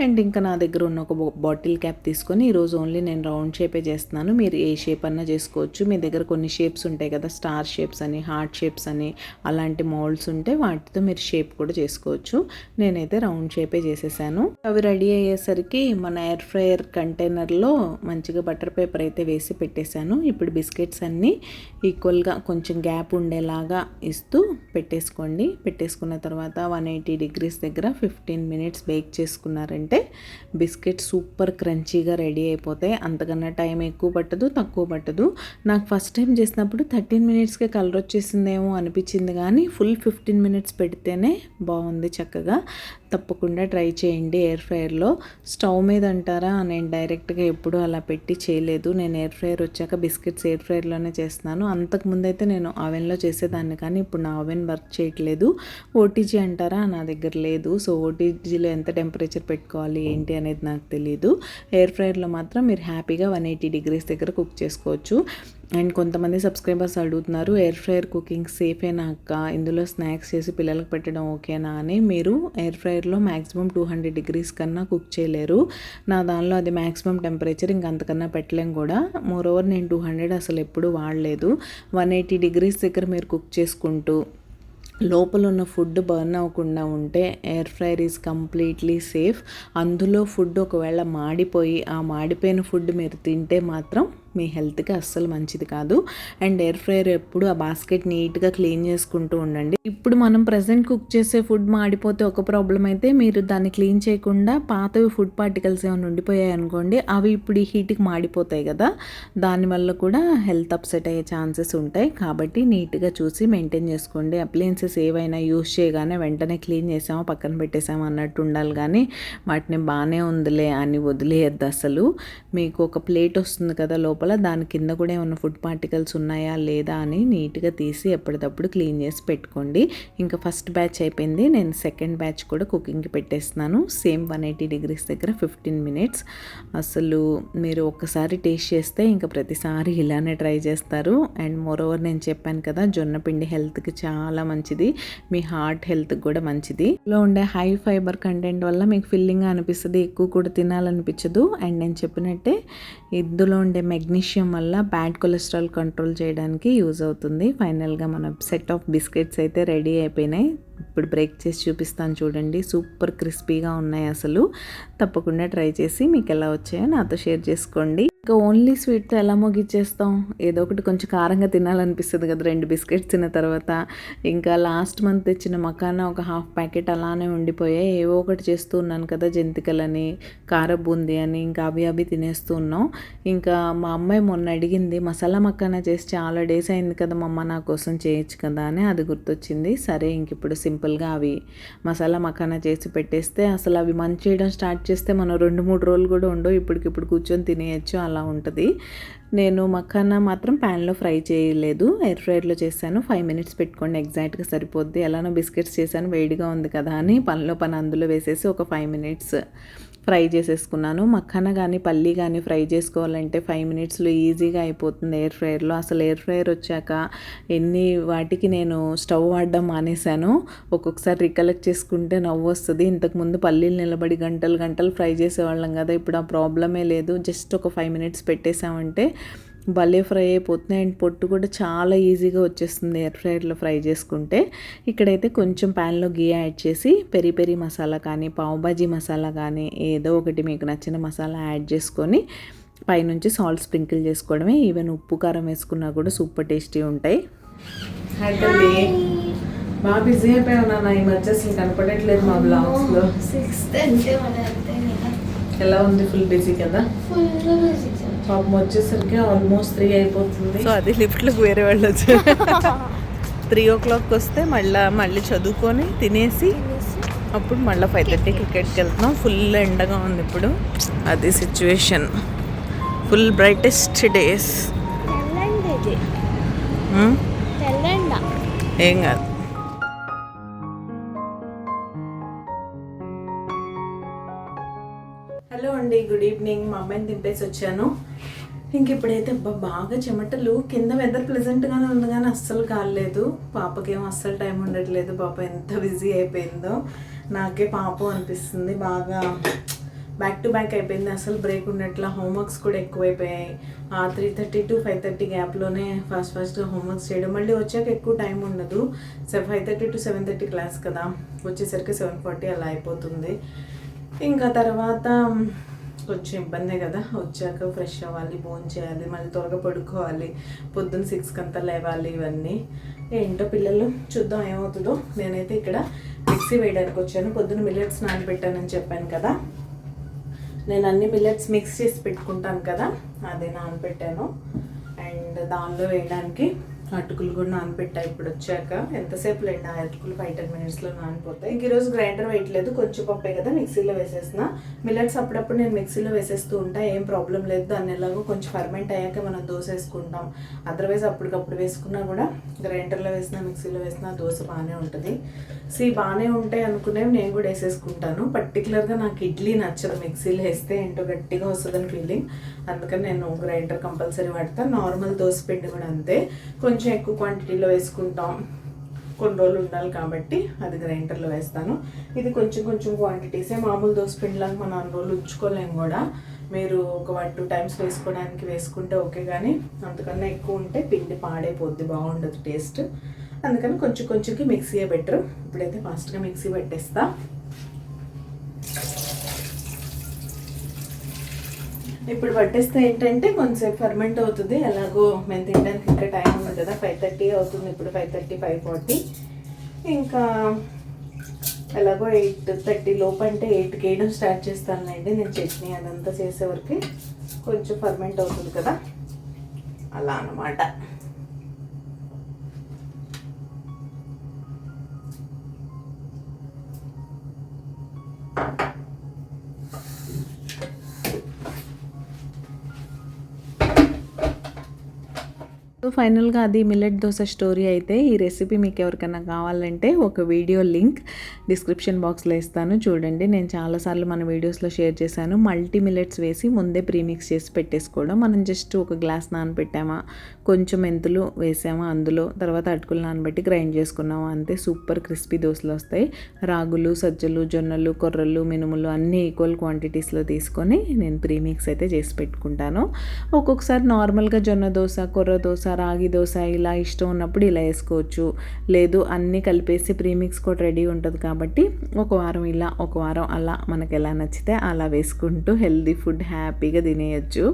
అండ్ ఇంకా నా దగ్గర ఉన్న ఒక బాటిల్ క్యాప్ తీసుకొని ఈరోజు ఓన్లీ నేను రౌండ్ షేపే చేస్తున్నాను. మీరు ఏ షేప్ అన్నా చేసుకోవచ్చు. మీ దగ్గర కొన్ని షేప్స్ ఉంటాయి కదా, స్టార్ షేప్స్ అని, హార్ట్ షేప్స్ అని, అలాంటి మోల్డ్స్ ఉంటే వాటితో మీరు షేప్ కూడా చేసుకోవచ్చు. నేనైతే రౌండ్ షేపే చేసేసాను. అవి రెడీ అయ్యేసరికి మన ఎయిర్ ఫ్రైయర్ కంటైనర్లో మంచిగా బటర్ పేపర్ అయితే వేసి పెట్టేశాను. ఇప్పుడు బిస్కెట్స్ అన్నీ ఈక్వల్గా కొంచెం గ్యాప్ ఉండేలాగా ఇస్తూ పెట్టేసుకోండి. పెట్టేసుకున్న తర్వాత 180 డిగ్రీస్ దగ్గర 15 మినిట్స్ బేక్ చేసుకున్నారంటే బిస్కెట్ సూపర్ క్రంచీగా రెడీ అయిపోతాయి. అంతకన్నా టైం ఎక్కువ పట్టదు, తక్కువ పట్టదు. నాకు ఫస్ట్ టైం చేసినప్పుడు 13 మినిట్స్కే కలర్ వచ్చేసిందేమో అనిపించింది, కానీ ఫుల్ 15 మినిట్స్ పెడితేనే బాగుంది చక్కగా. తప్పకుండా ట్రై చేయండి ఎయిర్ ఫ్రైయర్లో. స్టవ్ మీద అంటారా, నేను డైరెక్ట్గా ఎప్పుడూ అలా పెట్టి చేయలేదు. నేను ఎయిర్ ఫ్రైయర్ వచ్చాక బిస్కెట్స్ ఎయిర్ ఫ్రైయర్లోనే చేస్తున్నాను. అంతకుముందు అయితే నేను అవెన్లో చేసేదాన్ని, కానీ ఇప్పుడు నా అవెన్ వర్క్ చేయట్లేదు. ఓటీజీ అంటారా, నా దగ్గర లేదు. సో ఓటీజీలో ఎంత టెంపరేచర్ పెట్టుకోవాలి ఏంటి అనేది నాకు తెలియదు. ఎయిర్ ఫ్రైయర్లో మాత్రం మీరు హ్యాపీగా 180 డిగ్రీస్ దగ్గర కుక్ చేసుకోవచ్చు. అండ్ కొంతమంది సబ్స్క్రైబర్స్ అడుగుతున్నారు, ఎయిర్ ఫ్రైయర్ కుకింగ్ సేఫేనా అక్క, ఇందులో స్నాక్స్ చేసి పిల్లలకు పెట్టడం ఓకేనా అని. మీరు ఎయిర్ ఫ్రైయర్లో మ్యాక్సిమం 200 డిగ్రీస్ కన్నా కుక్ చేయలేరు. నా దానిలో అది మ్యాక్సిమం టెంపరేచర్, ఇంక అంతకన్నా పెట్టలేం కూడా. మోరోవర్ నేను 200 అసలు ఎప్పుడు వాడలేదు. 180 డిగ్రీస్ దగ్గర మీరు కుక్ చేసుకుంటూ లోపల ఉన్న ఫుడ్ బర్న్ అవ్వకుండా ఉంటే air fryer is completely safe. అందులో ఫుడ్ ఒకవేళ మాడిపోయి ఆ మాడిపోయిన ఫుడ్ మీరు తింటే మాత్రం మీ హెల్త్కి అస్సలు మంచిది కాదు. అండ్ ఎయిర్ ఫ్రైయర్ ఎప్పుడు ఆ బాస్కెట్ నీట్గా క్లీన్ చేసుకుంటూ ఉండండి. ఇప్పుడు మనం ప్రజెంట్ కుక్ చేసే ఫుడ్ మాడిపోతే ఒక ప్రాబ్లం అయితే, మీరు దాన్ని క్లీన్ చేయకుండా పాతవి ఫుడ్ పార్టికల్స్ ఏమైనా ఉండిపోయాయి అనుకోండి, అవి ఇప్పుడు ఈ హీట్కి మాడిపోతాయి కదా, దానివల్ల కూడా హెల్త్ అప్సెట్ అయ్యే ఛాన్సెస్ ఉంటాయి. కాబట్టి నీట్గా చూసి మెయింటైన్ చేసుకోండి. అప్లయన్సెస్ ఏవైనా యూస్ చేయగానే వెంటనే క్లీన్ చేసామో పక్కన పెట్టేసామో అన్నట్టు ఉండాలి, కానీ వాటిని బాగానే ఉందిలే అని వదిలేయద్దు అసలు. మీకు ఒక ప్లేట్ వస్తుంది కదా లోపల, దాని కింద కూడా ఏమైనా ఫుడ్ పార్టికల్స్ ఉన్నాయా లేదా అని నీట్గా తీసి ఎప్పటికప్పుడు క్లీన్ చేసి పెట్టుకోండి. ఇంకా ఫస్ట్ బ్యాచ్ అయిపోయింది, నేను సెకండ్ బ్యాచ్ కూడా కుకింగ్కి పెట్టేస్తున్నాను. సేమ్ 180 డిగ్రీస్ దగ్గర 15 మినిట్స్. అసలు మీరు ఒక్కసారి టేస్ట్ చేస్తే ఇంకా ప్రతిసారి ఇలానే ట్రై చేస్తారు. అండ్ మోరోవర్ నేను చెప్పాను కదా, జొన్న పిండి హెల్త్కి చాలా మంచిది, మీ హార్ట్ హెల్త్కి కూడా మంచిది. ఇందులో ఉండే హై ఫైబర్ కంటెంట్ వల్ల మీకు ఫిల్లింగ్గా అనిపిస్తుంది, ఎక్కువ కూడా తినాలనిపించదు. అండ్ నేను చెప్పినట్టే ఇందులో ఉండే మెగ్నీషియం వల్ల బ్యాడ్ కొలెస్ట్రాల్ కంట్రోల్ చేయడానికి యూజ్ అవుతుంది. ఫైనల్గా మన సెట్ ఆఫ్ బిస్కెట్స్ అయితే రెడీ అయిపోయినాయి. ఇప్పుడు బ్రేక్ చేసి చూపిస్తాను చూడండి, సూపర్ క్రిస్పీగా ఉన్నాయి అసలు. తప్పకుండా ట్రై చేసి మీకు ఎలా వచ్చాయో నాతో షేర్ చేసుకోండి. ఇంకా ఓన్లీ స్వీట్తో ఎలా ముగిచ్చేస్తాం, ఏదో ఒకటి కొంచెం కారంగా తినాలనిపిస్తుంది కదా 2 బిస్కెట్స్ తిన్న తర్వాత. ఇంకా లాస్ట్ మంత్ తెచ్చిన మకానా ఒక హాఫ్ ప్యాకెట్ అలానే ఉండిపోయాయి. ఏవో ఒకటి చేస్తూ ఉన్నాను కదా, జంతికలని, కార బూందీ అని, ఇంకా అవి తినేస్తూ ఉన్నాం. ఇంకా మా అమ్మాయి మొన్న అడిగింది, మసాలా మకానా చేసి చాలా డేస్ అయింది కదా మమ్మ, నా కోసం చేయొచ్చు కదా అని. అది గుర్తొచ్చింది. సరే ఇంక ఇప్పుడు సింపుల్గా అవి మసాలా మకానా చేసి పెట్టేస్తే, అసలు అవి మంచి చేయడం స్టార్ట్ చేస్తే మనం 2-3 రోజులు కూడా ఉండవు, ఇప్పటికిప్పుడు కూర్చొని తినేయచ్చు, అలా ఉంటుంది. నేను మకానా మాత్రం ప్యాన్లో ఫ్రై చేయలేదు, ఎయిర్ ఫ్రైయర్లో చేశాను. 5 మినిట్స్ పెట్టుకోండి, ఎగ్జాక్ట్గా సరిపోద్ది. ఎలానో బిస్కెట్స్ చేశాను, వేడిగా ఉంది కదా అని పనిలో పని అందులో వేసేసి ఒక 5 మినిట్స్ ఫ్రై చేసేసుకున్నాను. మఖానా కానీ పల్లీ కానీ ఫ్రై చేసుకోవాలంటే 5 మినిట్స్లో ఈజీగా అయిపోతుంది ఎయిర్ ఫ్రైయర్లో. అసలు ఎయిర్ ఫ్రైయర్ వచ్చాక ఎన్ని వాటికి నేను స్టవ్ వాడడం మానేశాను. ఒక్కొక్కసారి రికలెక్ట్ చేసుకుంటే నవ్వు వస్తుంది. ఇంతకుముందు పల్లీలు నిలబడి గంటలు ఫ్రై చేసేవాళ్ళం కదా, ఇప్పుడు ఆ ప్రాబ్లమే లేదు. జస్ట్ ఒక 5 మినిట్స్ పెట్టేసామంటే భలే ఫ్రై అయిపోతుంది. అండ్ పొట్టు కూడా చాలా ఈజీగా వచ్చేస్తుంది ఎయిర్ ఫ్రైయర్లో ఫ్రై చేసుకుంటే. ఇక్కడైతే కొంచెం ప్యాన్లో గీ యాడ్ చేసి పెరి పెరి మసాలా కానీ పావ్ భాజీ మసాలా కానీ ఏదో ఒకటి మీకు నచ్చిన మసాలా యాడ్ చేసుకొని పైనుంచి సాల్ట్ స్ప్రింకిల్ చేసుకోవడమే. ఈవెన్ ఉప్పు కారం వేసుకున్నా కూడా సూపర్ టేస్టీ ఉంటాయి. బాగా బిజీ అయిపోయావు నాన్న, ఈ మధ్య అసలు కనపడట్లేదు మా బ్లాగ్స్లో. ఎలా ఉంది? ఫుల్ బిజీ కదా. పాపం వచ్చేసరికి ఆల్మోస్ట్ 3 అయిపోతుంది. సో అది లిఫ్ట్లోకి వేరే వాళ్ళు వచ్చారు. 3 o'clock వస్తే మళ్ళీ చదువుకొని తినేసి అప్పుడు మళ్ళీ 5:30 క్రికెట్కి వెళ్తున్నాం. ఫుల్ ఎండగా ఉంది ఇప్పుడు, అది సిచ్యువేషన్. Full brightest days. ఏం కాదు. హలో అండి, గుడ్ ఈవినింగ్. మా అమ్మాయిని దింపేసి వచ్చాను. ఇంక ఇప్పుడైతే బాగా చెమటలు. కింద వెదర్ ప్లెజెంట్గానే ఉంది కానీ అస్సలు కాలేదు. పాపకేమో అస్సలు టైం ఉండట్లేదు. పాప ఎంత బిజీ అయిపోయిందో. నాకే పాపం అనిపిస్తుంది. బాగా బ్యాక్ టు బ్యాక్ అయిపోయింది, అసలు బ్రేక్ ఉండట్లా. హోంవర్క్స్ కూడా ఎక్కువైపోయాయి. 3:30 to 5:30 గ్యాప్లోనే ఫాస్ట్గా హోంవర్క్స్ చేయడం. మళ్ళీ వచ్చాక ఎక్కువ టైం ఉండదు. 5:30 to 7:30 క్లాస్ కదా, వచ్చేసరికి 7:40 అలా అయిపోతుంది. ఇంకా తర్వాత కొంచెం ఇబ్బందే కదా. వచ్చాక ఫ్రెష్ అవ్వాలి, భోజనం చేయాలి, మళ్ళీ త్వరగా పడుకోవాలి, పొద్దున్న 6 కంతా లేవాలి. ఇవన్నీ ఏంటో పిల్లలు, చూద్దాం ఏమవుతుందో. నేనైతే ఇక్కడ మిక్సీ వేయడానికి వచ్చాను. పొద్దున్న మిల్లెట్స్ నానబెట్టానని చెప్పాను కదా, నేను అన్ని మిల్లెట్స్ మిక్స్ చేసి పెట్టుకుంటాను కదా, అదే నానబెట్టాను. అండ్ దానిలో వేయడానికి అటుకులు కూడా నానబెట్టా. ఇప్పుడు వచ్చాక ఎంతసేపు లేండి, ఆ అటుకులు 5-10 minutesలో నానిపోతాయి. ఇంక ఈరోజు గ్రైండర్ వేయట్లేదు, కొంచెం పప్పే కదా మిక్సీలో వేసేసిన. మిల్లెట్స్ అప్పుడప్పుడు నేను మిక్సీలో వేసేస్తూ ఉంటా, ఏం ప్రాబ్లం లేదు. దాన్ని ఎలాగో కొంచెం ఫర్మెంట్ అయ్యాక మనం దోశ వేసుకుంటాం. అదర్వైజ్ అప్పటికప్పుడు వేసుకున్నా కూడా గ్రైండర్లో వేసినా మిక్సీలో వేసినా దోశ బాగానే ఉంటుంది. బాగానే ఉంటాయి అనుకునేవి నేను కూడా వేసేసుకుంటాను. పర్టికులర్గా నాకు ఇడ్లీ నచ్చదు, మిక్సీలో వేస్తే ఏంటో గట్టిగా వస్తుందని ఫీలింగ్. అందుకని నేను గ్రైండర్ కంపల్సరీ వాడతాను. నార్మల్ దోశ పిండి కూడా అంతే, కొంచెం ఎక్కువ క్వాంటిటీలో వేసుకుంటాం, కొన్ని రోజులు ఉండాలి కాబట్టి అది గ్రైండర్లో వేస్తాను. ఇది కొంచెం క్వాంటిటీసే. మామూలు దోశ పిండిలాగా మనం 4 రోజులు ఉంచుకోలేము కూడా. మీరు ఒక 1-2 times వేసుకోవడానికి వేసుకుంటే ఓకే, కానీ అంతకన్నా ఎక్కువ ఉంటే పిండి పాడైపోద్ది, బాగుండదు టేస్ట్. అందుకని కొంచెంకి మిక్సీయే బెటర్. ఇప్పుడైతే ఫాస్ట్గా మిక్సీ పెట్టేస్తా. ఇప్పుడు పట్టేస్తే ఏంటంటే కొంచెంసేపు ఫర్మెంట్ అవుతుంది. ఎలాగో మేము తినడానికి ఇంకా టైం ఉంది కదా, 5:30 అవుతుంది ఇప్పుడు. 5:30, 5:40. ఇంకా ఎలాగో 8:30 లోపు అంటే 8కి వేయడం స్టార్ట్ చేస్తానండి. నేను చట్నీ అదంతా చేసేవరకు కొంచెం ఫర్మెంట్ అవుతుంది కదా, అలా అన్నమాట. సో ఫైనల్గా అది మిల్లెట్ దోశ స్టోరీ అయితే. ఈ రెసిపీ మీకు ఎవరికైనా కావాలంటే ఒక వీడియో లింక్ డిస్క్రిప్షన్ బాక్స్లో ఇస్తాను, చూడండి. నేను చాలాసార్లు మన వీడియోస్లో షేర్ చేశాను. మల్టీ మిల్లెట్స్ వేసి ముందే ప్రీమిక్స్ చేసి పెట్టేసుకోవడం. మనం జస్ట్ ఒక గ్లాస్ నానబెట్టామా, కొంచెం మెంతులు వేసామా అందులో, తర్వాత అటుకులు నానబెట్టి గ్రైండ్ చేసుకున్నామా, అంతే. సూపర్ క్రిస్పీ దోశలు వస్తాయి. రాగులు, సజ్జలు, జొన్నలు, కొర్రలు, మినుములు అన్నీ ఈక్వల్ క్వాంటిటీస్లో తీసుకొని నేను ప్రీమిక్స్ అయితే చేసి పెట్టుకుంటాను. ఒక్కొక్కసారి నార్మల్గా జొన్న దోశ, కొర్ర దోశ, రాగి దోశ ఇలా ఇష్టం ఉన్నప్పుడు ఇలా వేసుకోవచ్చు. లేదు అన్నీ కలిపేసి ప్రీమిక్స్ కూడా రెడీ ఉంటుంది కాబట్టి ఒక వారం ఇలా, ఒక వారం అలా, మనకు ఎలా నచ్చితే అలా వేసుకుంటూ హెల్దీ ఫుడ్ హ్యాపీగా తినేయచ్చు.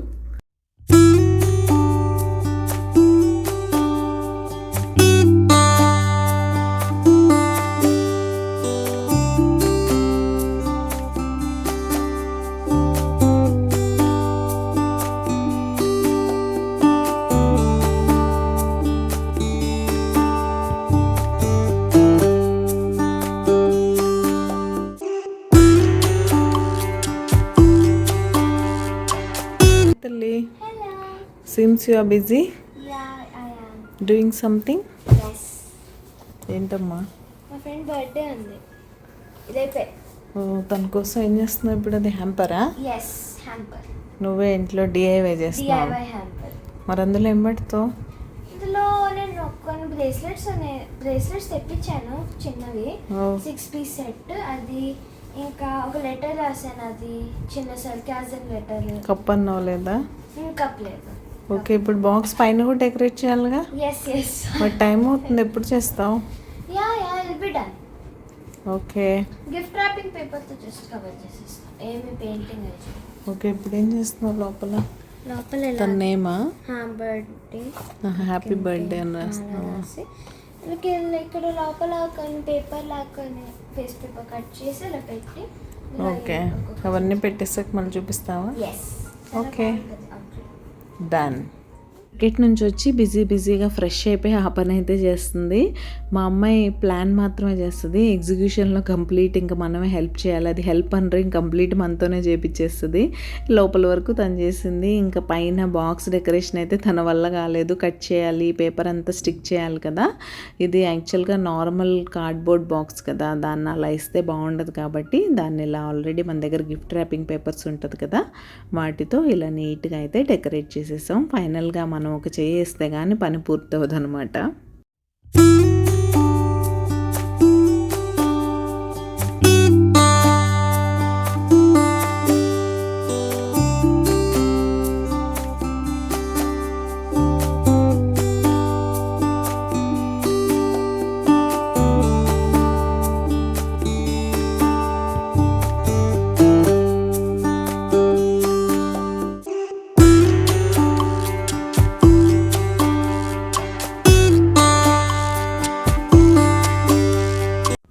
Seems you are busy. Yeah, I am. Doing something? Yes. ఏంటమ్మా? మా ఫ్రెండ్ బర్త్డే ఉంది రేపే. తన కోసం ఏం చేస్తున్నావు ఇప్పుడు? అది హ్యాంపరా? Yes, hamper. నువ్వే ఇంట్లో డిఐవై చేస్తున్నావు? DIY hamper. మరి అందులో ఏం పెడతావు? ఇందులో నేను కొన్ని బ్రేస్లెట్స్ తెప్పించాను చిన్నవి, 6 piece సెట్. అది ఇంకా ఒక లెటర్ రాశాను, అది చిన్న సర్కాజం లెటర్. కప్ అన్నావు లేదా? కప్ లేదు. ఓకే, ఇప్పుడు బాక్స్ పైన కూడా డెకరేట్ చేయాలిగా? ఎస్. మరి టైం అవుతుంది, ఎప్పుడు చేస్తావు? Yeah will be done. Okay, gift wrapping పేపర్తో జస్ట్ కవర్ చేసేస్తాం, ఏమి పెయింటింగ్ అయితే. ఓకే, ఇప్పుడు ఏం చేస్తున్నావు లోపల? లోపల తన నేమా? బర్త్డే హ్యాపీ బర్త్డే అని రాస్తున్నావా? ఇక్కడ లోపల కొన్ని పేపర్ లాక్కొని ఫేస్ పేపర్ కట్ చేసి ఇలా పెట్టి ఓకే, అవన్నీ పెట్టేసాక మళ్ళీ చూపిస్తావా? Okay, done. మార్కెట్ నుంచి వచ్చి బిజీగా ఫ్రెష్ అయిపోయి ఆ పని అయితే చేస్తుంది. మా అమ్మాయి ప్లాన్ మాత్రమే చేస్తుంది, ఎగ్జిక్యూషన్లో కంప్లీట్ ఇంకా మనమే హెల్ప్ చేయాలి. అది హెల్ప్ అనరు, కంప్లీట్ మనతోనే చేపించేస్తుంది. లోపల వరకు తను చేసింది. ఇంకా పైన బాక్స్ డెకరేషన్ అయితే తన వల్ల కాలేదు, కట్ చేయాలి, పేపర్ అంతా స్టిక్ చేయాలి కదా. ఇది యాక్చువల్గా నార్మల్ కార్డ్బోర్డ్ బాక్స్ కదా, దాన్ని అలా ఇస్తే బాగుండదు కాబట్టి దాన్ని ఇలా ఆల్రెడీ మన దగ్గర గిఫ్ట్ ర్యాపింగ్ పేపర్స్ ఉంటుంది కదా, వాటితో ఇలా నీట్గా అయితే డెకరేట్ చేసేసాం. ఫైనల్గా మనం ఒక చేస్తే కానీ పని పూర్తవదు అనమాట.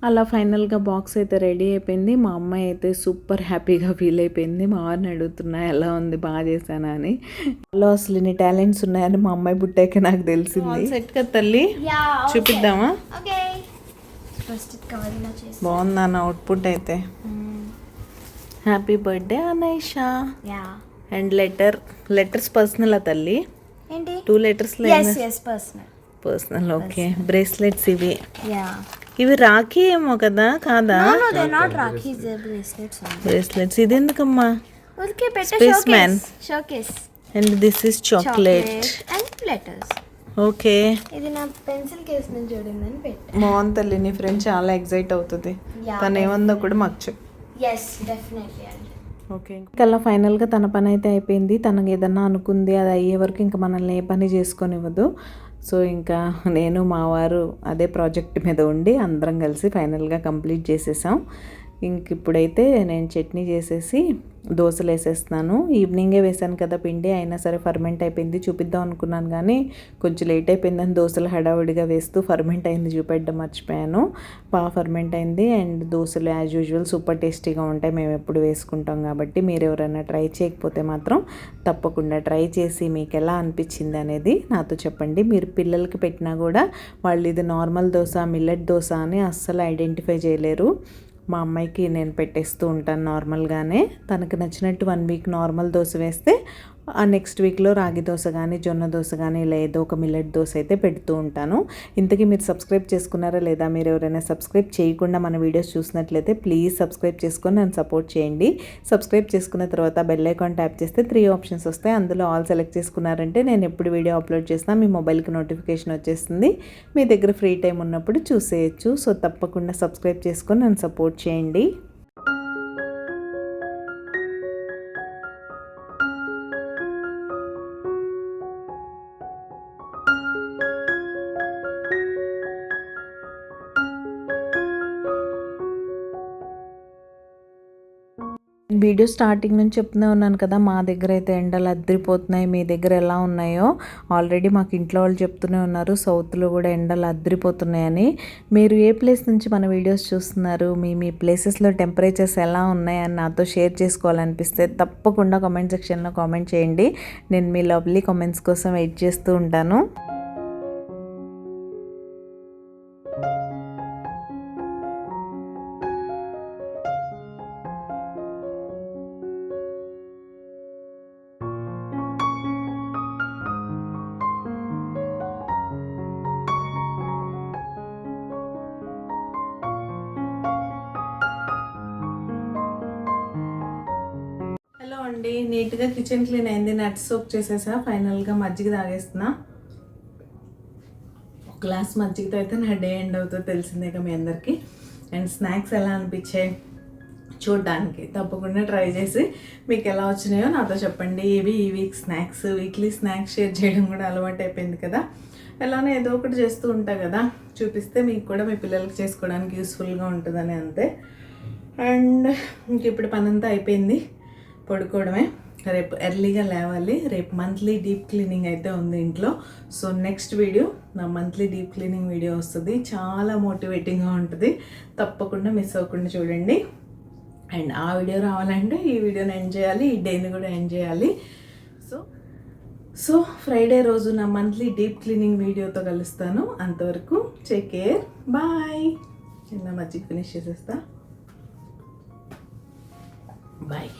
అలా ఫైనల్గా బాక్స్ అయితే రెడీ అయిపోయింది. మా అమ్మాయి అయితే సూపర్ హ్యాపీగా ఫీల్ అయిపోయింది. మా వారిని అడుగుతున్నా ఎలా ఉంది, బాగా చేశానా అని. అలా అసలు ఇన్ని టాలెంట్స్ ఉన్నాయని మా అమ్మాయి పుట్టాక నాకు తెలిసింది. సెట్ కదా తల్లి, చూపిద్దామా? బాగుందా నా అవుట్పుట్ అయితే? Happy birthday Anaisha. And letters personal ఆ తల్లి? 2 letters పర్సనల్. ఓకే, బ్రేస్లెట్స్ ఇవి. ఇవి రాఖీ ఏమో కదా, కాదా? బ్రేస్లెట్స్. ఇది ఎందుకమ్మా? Space man. And this is chocolate and letters. Okay, ఇది నా పెన్సిల్ కేస్ నుంచి చూడిందని పెట్టా. బాగుంది తల్లి, నీ ఫ్రెండ్ చాలా ఎగ్జైట్ అవుతుంది. తను ఏముందో కూడా మాకు చెప్పు. ఓకే, ఇంకా ఫైనల్గా తన పని అయితే అయిపోయింది. తనకు ఏదన్నా అనుకుంది అది అయ్యే వరకు ఇంకా మనల్ని ఏ పని చేసుకొనివ్వదు. సో ఇంకా నేను మా వారు అదే ప్రాజెక్ట్ మీద ఉండి అందరం కలిసి ఫైనల్గా కంప్లీట్ చేసేసాం. ఇంక ఇప్పుడైతే నేను చట్నీ చేసేసి దోశలు వేసేస్తున్నాను. ఈవినింగే వేసాను కదా పిండి, అయినా సరే ఫర్మెంట్ అయిపోయింది. చూపిద్దాం అనుకున్నాను కానీ కొంచెం లేట్ అయిపోయిందని దోశలు హడావుడిగా వేస్తూ ఫర్మెంట్ అయింది చూపెట్టడం మర్చిపోయాను. బాగా ఫర్మెంట్ అయింది. అండ్ దోశలు యాజ్ యూజువల్ సూపర్ టేస్టీగా ఉంటాయి, మేము ఎప్పుడు వేసుకుంటాం కాబట్టి. మీరు ఎవరైనా ట్రై చేయకపోతే మాత్రం తప్పకుండా ట్రై చేసి మీకు ఎలా అనిపించింది అనేది నాతో చెప్పండి. మీరు పిల్లలకి పెట్టినా కూడా వాళ్ళు ఇది నార్మల్ దోశ, మిల్లెట్ దోశ అని అస్సలు ఐడెంటిఫై చేయలేరు. మా అమ్మాయికి నేను పెట్టేస్తూ ఉంటాను నార్మల్గానే. తనకు నచ్చినట్టు 1 week నార్మల్ దోశ వేస్తే ఆ నెక్స్ట్ వీక్లో రాగి దోశ కానీ, జొన్న దోశ కానీ, లేదో ఒక మిల్లెట్ దోశ అయితే పెడుతూ ఉంటాను. ఇంతకీ మీరు సబ్స్క్రైబ్ చేసుకున్నారా లేదా? మీరు ఎవరైనా సబ్స్క్రైబ్ చేయకుండా మన వీడియోస్ చూసినట్లయితే ప్లీజ్ సబ్స్క్రైబ్ చేసుకొని నన్ను సపోర్ట్ చేయండి. సబ్స్క్రైబ్ చేసుకున్న తర్వాత బెల్ ఐకాన్ ట్యాప్ చేస్తే 3 ఆప్షన్స్ వస్తాయి. అందులో ఆల్ సెలెక్ట్ చేసుకున్నారంటే నేను ఎప్పుడు వీడియో అప్లోడ్ చేసినా మీ మొబైల్కి నోటిఫికేషన్ వచ్చేస్తుంది. మీ దగ్గర ఫ్రీ టైం ఉన్నప్పుడు చూసేయచ్చు. సో తప్పకుండా సబ్స్క్రైబ్ చేసుకొని నన్ను సపోర్ట్ చేయండి. వీడియో స్టార్టింగ్ నుంచి చెప్తూనే ఉన్నాను కదా, మా దగ్గర అయితే ఎండలు అద్దరిపోతున్నాయి. మీ దగ్గర ఎలా ఉన్నాయో ఆల్రెడీ మాకు ఇంట్లో వాళ్ళు చెప్తూనే ఉన్నారు, సౌత్లో కూడా ఎండలు అద్దరిపోతున్నాయని. మీరు ఏ ప్లేస్ నుంచి మన వీడియోస్ చూస్తున్నారు, మీ ప్లేసెస్లో టెంపరేచర్స్ ఎలా ఉన్నాయని నాతో షేర్ చేసుకోవాలనిపిస్తే తప్పకుండా కామెంట్ సెక్షన్లో కామెంట్ చేయండి. నేను మీ లవ్లీ కామెంట్స్ కోసం వెయిట్ చేస్తూ ఉంటాను. అండి నీట్గా కిచెన్ క్లీన్ అయింది, నట్స్ సోక్ చేసేసా. ఫైనల్గా మజ్జిగ తాగేస్తున్నా. ఒక గ్లాస్ మజ్జిగతో అయితే నా డే ఎండ్ అవుతుందో తెలిసిందే మీ అందరికీ. అండ్ స్నాక్స్ ఎలా అనిపించాయి చూడడానికి తప్పకుండా ట్రై చేసి మీకు ఎలా వచ్చినాయో నాతో చెప్పండి. ఇవి ఈ week snacks, weekly snacks share చేయడం కూడా అలవాటు అయిపోయింది కదా. ఎలానో ఏదో ఒకటి చేస్తూ ఉంటా కదా, చూపిస్తే మీకు కూడా మీ పిల్లలకి చేసుకోవడానికి యూస్ఫుల్గా ఉంటుందని అంతే. అండ్ ఇంక ఇప్పుడు పనంతా అయిపోయింది, పడుకోవడమే. రేపు ఎర్లీగా లేవాలి. రేపు మంత్లీ డీప్ క్లీనింగ్ అయితే ఉంది ఇంట్లో. సో నెక్స్ట్ వీడియో నా మంత్లీ డీప్ క్లీనింగ్ వీడియో వస్తుంది. చాలా మోటివేటింగ్గా ఉంటుంది, తప్పకుండా మిస్ అవ్వకుండా చూడండి. అండ్ ఆ వీడియో రావాలంటే ఈ వీడియోని ఎండ్ చేయాలి, ఈ డేని కూడా ఎండ్ చేయాలి. సో ఫ్రైడే రోజు నా మంత్లీ డీప్ క్లీనింగ్ వీడియోతో కలుస్తాను. అంతవరకు టేక్ కేర్, బాయ్. చిన్న మజ్జిగ ఫినిష్ చేసేస్తా. బాయ్.